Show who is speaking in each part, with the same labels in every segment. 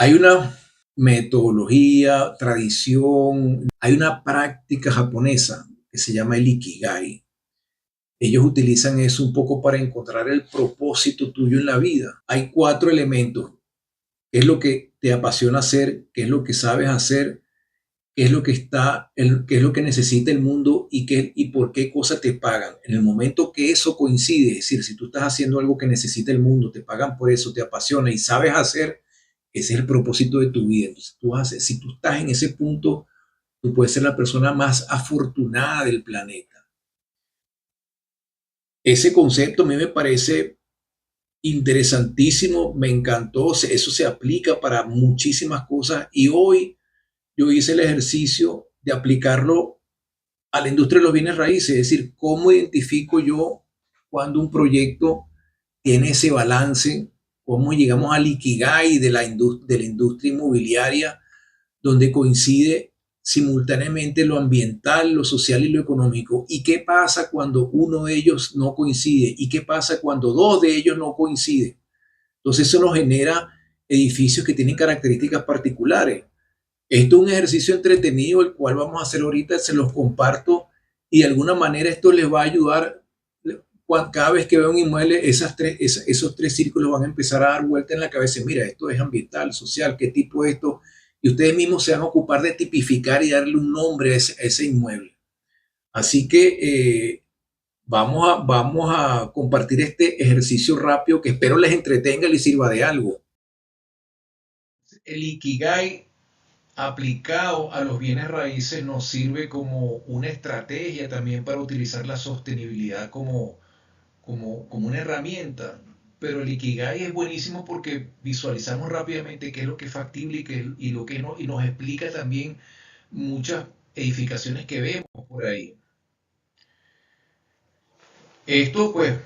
Speaker 1: Hay una metodología, tradición, hay una práctica japonesa que se llama el Ikigai. Ellos utilizan eso un poco para encontrar el propósito tuyo en la vida. Hay cuatro elementos. ¿Qué es lo que te apasiona hacer? ¿Qué es lo que sabes hacer? ¿Qué es lo que qué es lo que necesita el mundo y por qué cosas te pagan? En el momento que eso coincide, es decir, si tú estás haciendo algo que necesita el mundo, te pagan por eso, te apasiona y sabes hacer, ese es el propósito de tu vida. Entonces, si tú estás en ese punto, tú puedes ser la persona más afortunada del planeta. Ese concepto a mí me parece interesantísimo, me encantó, eso se aplica para muchísimas cosas y hoy yo hice el ejercicio de aplicarlo a la industria de los bienes raíces, es decir, cómo identifico yo cuando un proyecto tiene ese balance, cómo llegamos al ikigai de la industria inmobiliaria, donde coincide simultáneamente lo ambiental, lo social y lo económico. ¿Y qué pasa cuando uno de ellos no coincide? ¿Y qué pasa cuando dos de ellos no coinciden? Entonces eso nos genera edificios que tienen características particulares. Esto es un ejercicio entretenido, el cual vamos a hacer ahorita, se los comparto y de alguna manera esto les va a ayudar. Cada vez que veo un inmueble, esos tres círculos van a empezar a dar vuelta en la cabeza. Mira, esto es ambiental, social, qué tipo es esto. Y ustedes mismos se van a ocupar de tipificar y darle un nombre a ese inmueble. Así que vamos a compartir este ejercicio rápido que espero les entretenga y les sirva de algo. El Ikigai aplicado a los bienes raíces nos sirve como una estrategia también para utilizar la sostenibilidad como una herramienta. Pero el Ikigai es buenísimo porque visualizamos rápidamente qué es lo que es factible y lo que no, y nos explica también muchas edificaciones que vemos por ahí. Esto pues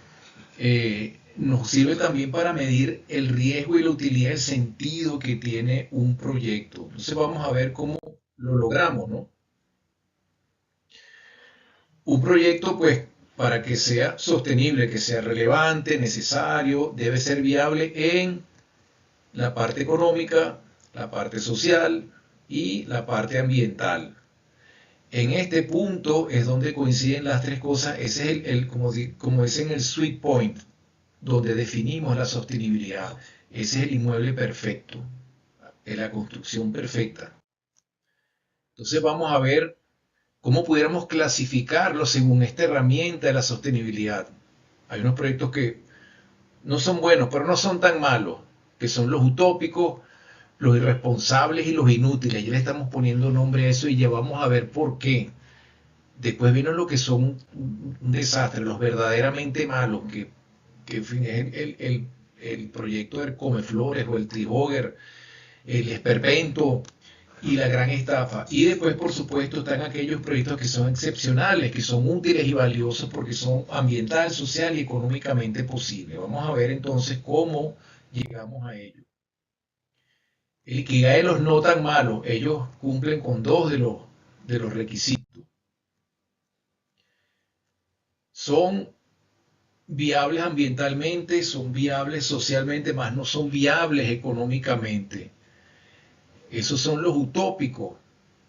Speaker 1: nos sirve también para medir el riesgo y la utilidad, el sentido que tiene un proyecto. Entonces vamos a ver cómo lo logramos, ¿no? Un proyecto, pues, para que sea sostenible, que sea relevante, necesario, debe ser viable en la parte económica, la parte social y la parte ambiental. En este punto es donde coinciden las tres cosas. Ese es como es en el sweet point, donde definimos la sostenibilidad. Ese es el inmueble perfecto, es la construcción perfecta. Entonces vamos a ver cómo pudiéramos clasificarlo según esta herramienta de la sostenibilidad. Hay unos proyectos que no son buenos, pero no son tan malos, que son los utópicos, los irresponsables y los inútiles. Ya le estamos poniendo nombre a eso y ya vamos a ver por qué. Después vienen los que son un desastre, los verdaderamente malos, que en fin, es el proyecto del Comeflores o el Trihogger, el Esperpento y la gran estafa. Y después, por supuesto, están aquellos proyectos que son excepcionales, que son útiles y valiosos porque son ambiental, social y económicamente posibles. Vamos a ver entonces cómo llegamos a ello. El Ikigai de los no tan malos, ellos cumplen con dos de los requisitos. Son viables ambientalmente, son viables socialmente, más no son viables económicamente. Esos son los utópicos.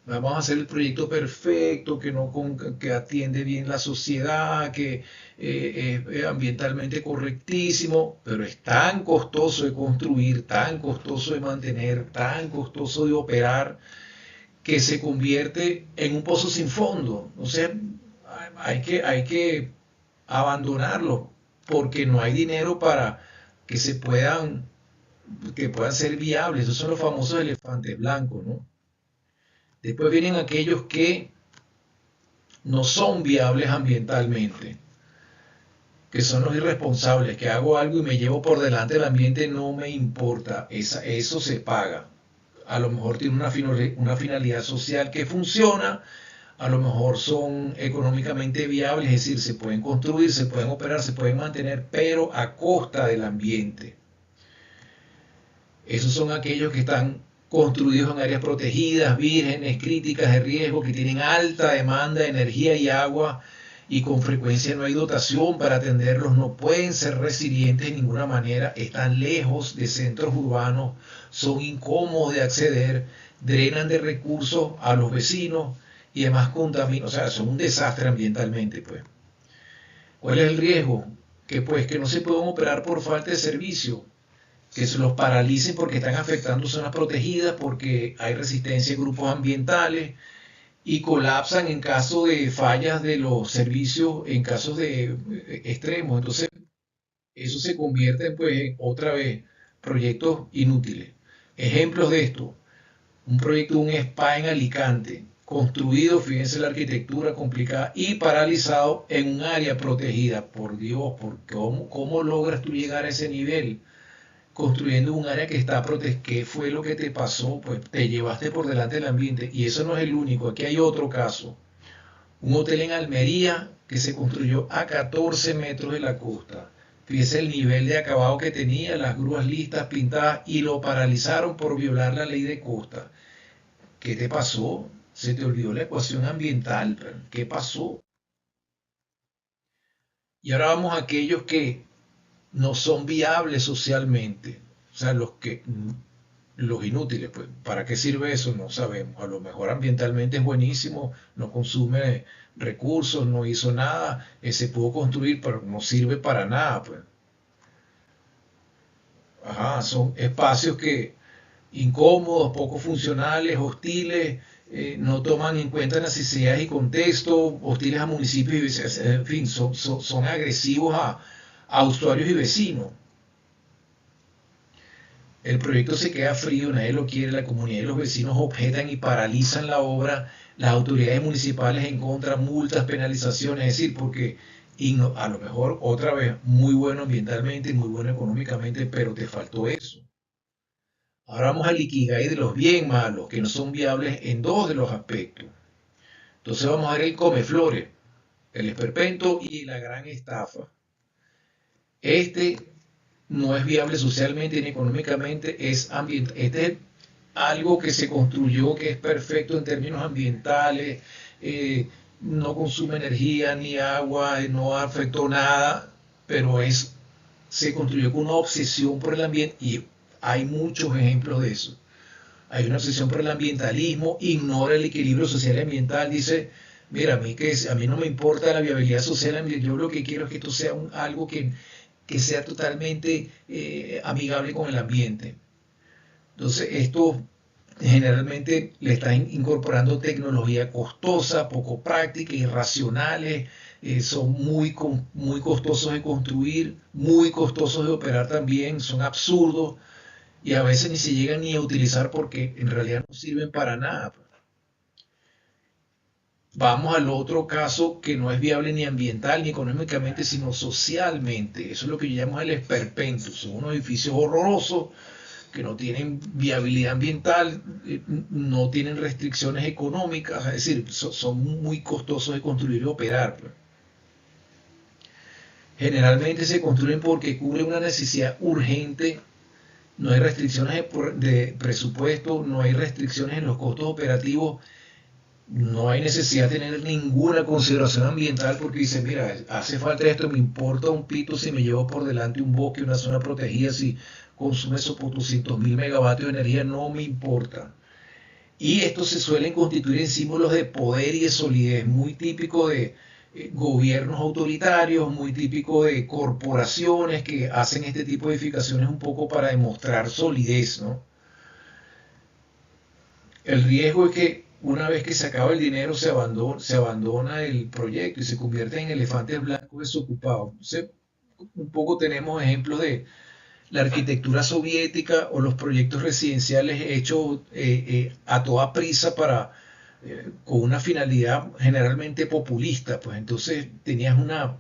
Speaker 1: Vamos a hacer el proyecto perfecto, que atiende bien la sociedad, que es ambientalmente correctísimo, pero es tan costoso de construir, tan costoso de mantener, tan costoso de operar, que se convierte en un pozo sin fondo. O sea, hay que abandonarlo porque no hay dinero para que que puedan ser viables. Esos son los famosos elefantes blancos, ¿no? Después vienen aquellos que no son viables ambientalmente, que son los irresponsables, que hago algo y me llevo por delante el ambiente, no me importa, eso se paga. A lo mejor tiene una finalidad social que funciona, a lo mejor son económicamente viables, es decir, se pueden construir, se pueden operar, se pueden mantener, pero a costa del ambiente. Esos son aquellos que están construidos en áreas protegidas, vírgenes, críticas de riesgo, que tienen alta demanda de energía y agua y con frecuencia no hay dotación para atenderlos, no pueden ser resilientes de ninguna manera, están lejos de centros urbanos, son incómodos de acceder, drenan de recursos a los vecinos y además contaminan, o sea, son un desastre ambientalmente, pues. ¿Cuál es el riesgo? Que pues que no se pueden operar por falta de servicio, que se los paralicen porque están afectando zonas protegidas, porque hay resistencia en grupos ambientales y colapsan en caso de fallas de los servicios, en casos de extremos. Entonces, eso se convierte pues en otra vez proyectos inútiles. Ejemplos de esto, un proyecto de un spa en Alicante, construido, fíjense la arquitectura complicada y paralizado en un área protegida. Por Dios, ¿cómo logras tú llegar a ese nivel? Construyendo un área que está protegida. ¿Qué fue lo que te pasó? Pues te llevaste por delante del ambiente. Y eso no es el único. Aquí hay otro caso. Un hotel en Almería que se construyó a 14 metros de la costa. Fíjese el nivel de acabado que tenía, las grúas listas, pintadas, y lo paralizaron por violar la ley de costa. ¿Qué te pasó? ¿Se te olvidó la ecuación ambiental? ¿Qué pasó? Y ahora vamos a aquellos que no son viables socialmente. O sea, los inútiles, pues, ¿para qué sirve eso? No sabemos. A lo mejor ambientalmente es buenísimo, no consume recursos, no hizo nada, se pudo construir, pero no sirve para nada, pues. Ajá, son espacios que incómodos, poco funcionales, hostiles, no toman en cuenta necesidades y contextos, hostiles a municipios y viceversa. En fin, son agresivos a usuarios y vecinos. El proyecto se queda frío, nadie lo quiere, la comunidad y los vecinos objetan y paralizan la obra, las autoridades municipales en contra, multas, penalizaciones, es decir, porque a lo mejor otra vez muy bueno ambientalmente, muy bueno económicamente, pero te faltó eso. Ahora vamos al ikigai de los bien malos, que no son viables en dos de los aspectos. Entonces vamos a ver el comeflores, el esperpento y la gran estafa. Este no es viable socialmente ni económicamente, es ambiental. Este es algo que se construyó que es perfecto en términos ambientales, no consume energía ni agua, no afectó nada, pero se construyó con una obsesión por el ambiente y hay muchos ejemplos de eso. Hay una obsesión por el ambientalismo, ignora el equilibrio social y ambiental, dice, mira, a mí no me importa la viabilidad social, yo lo que quiero es que esto sea algo que sea totalmente amigable con el ambiente. Entonces, esto generalmente le están incorporando tecnología costosa, poco práctica, irracionales, son muy costosos de construir, muy costosos de operar también, son absurdos y a veces ni se llegan ni a utilizar porque en realidad no sirven para nada. Vamos al otro caso que no es viable ni ambiental ni económicamente, sino socialmente. Eso es lo que llamamos el esperpento. Son unos edificios horrorosos que no tienen viabilidad ambiental, no tienen restricciones económicas, es decir, son muy costosos de construir y operar. Generalmente se construyen porque cubren una necesidad urgente, no hay restricciones de presupuesto, no hay restricciones en los costos operativos, no hay necesidad de tener ninguna consideración ambiental porque dice, mira, hace falta esto, me importa un pito si me llevo por delante un bosque, una zona protegida, si consume esos por 200.000 megavatios de energía, no me importa. Y estos se suelen constituir en símbolos de poder y de solidez, muy típico de gobiernos autoritarios, muy típico de corporaciones que hacen este tipo de edificaciones un poco para demostrar solidez, ¿no? El riesgo es que una vez que se acaba el dinero se abandona el proyecto y se convierte en elefantes blancos desocupados. Entonces, un poco tenemos ejemplos de la arquitectura soviética o los proyectos residenciales hechos a toda prisa con una finalidad generalmente populista. Pues entonces tenías una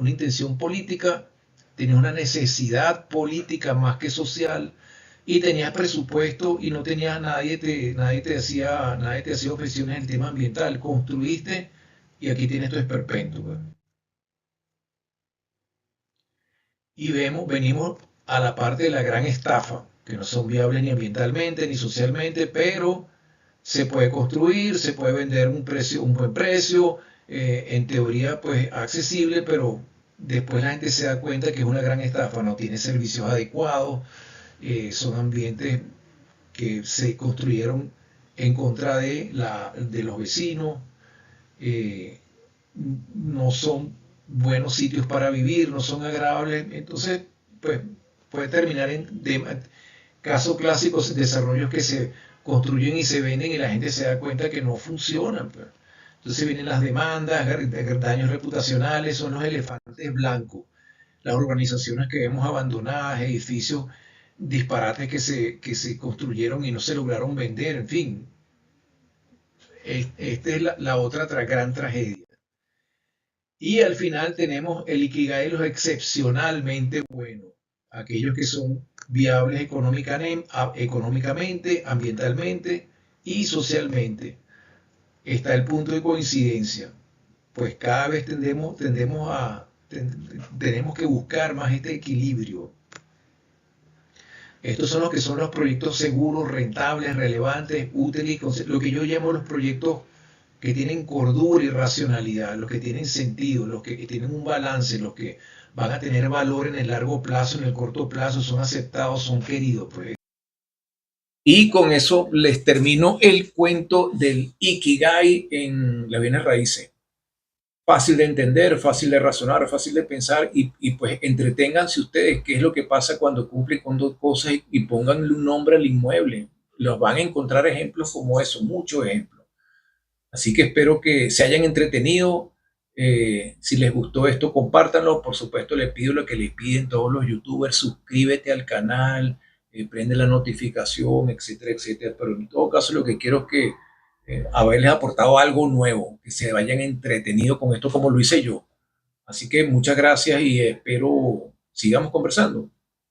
Speaker 1: intención política, tenías una necesidad política más que social y tenías presupuesto y no tenías nadie te hacía objeciones en el tema ambiental. Construiste y aquí tienes tu esperpento. Pues. Y venimos a la parte de la gran estafa, que no son viables ni ambientalmente ni socialmente, pero se puede construir, se puede vender un buen precio, en teoría pues accesible, pero después la gente se da cuenta que es una gran estafa, no tiene servicios adecuados, son ambientes que se construyeron en contra de los vecinos, eh, no son buenos sitios para vivir, no son agradables, entonces pues puede terminar casos clásicos, desarrollos que se construyen y se venden y la gente se da cuenta que no funcionan. Pues. Entonces vienen las demandas, daños reputacionales, son los elefantes blancos, las organizaciones que vemos abandonadas, edificios disparates que se construyeron y no se lograron vender, en fin. Esta es la otra gran tragedia. Y al final tenemos el Ikigai, los excepcionalmente buenos, aquellos que son viables económicamente, ambientalmente y socialmente. Está el punto de coincidencia, pues cada vez tenemos que buscar más este equilibrio. Estos son los que son los proyectos seguros, rentables, relevantes, útiles, lo que yo llamo los proyectos que tienen cordura y racionalidad, los que tienen sentido, los que tienen un balance, los que van a tener valor en el largo plazo, en el corto plazo, son aceptados, son queridos. Pues. Y con eso les termino el cuento del Ikigai en las bienes raíces. Fácil de entender, fácil de razonar, fácil de pensar y pues entreténganse ustedes qué es lo que pasa cuando cumplen con dos cosas y pónganle un nombre al inmueble. Los van a encontrar ejemplos como eso, muchos ejemplos. Así que espero que se hayan entretenido. Si les gustó esto, compártanlo. Por supuesto, les pido lo que les piden todos los youtubers, suscríbete al canal, prende la notificación, etcétera, etcétera. Pero en todo caso, lo que quiero es que haberles aportado algo nuevo, que se vayan entretenido con esto como lo hice yo. Así que muchas gracias y espero sigamos conversando.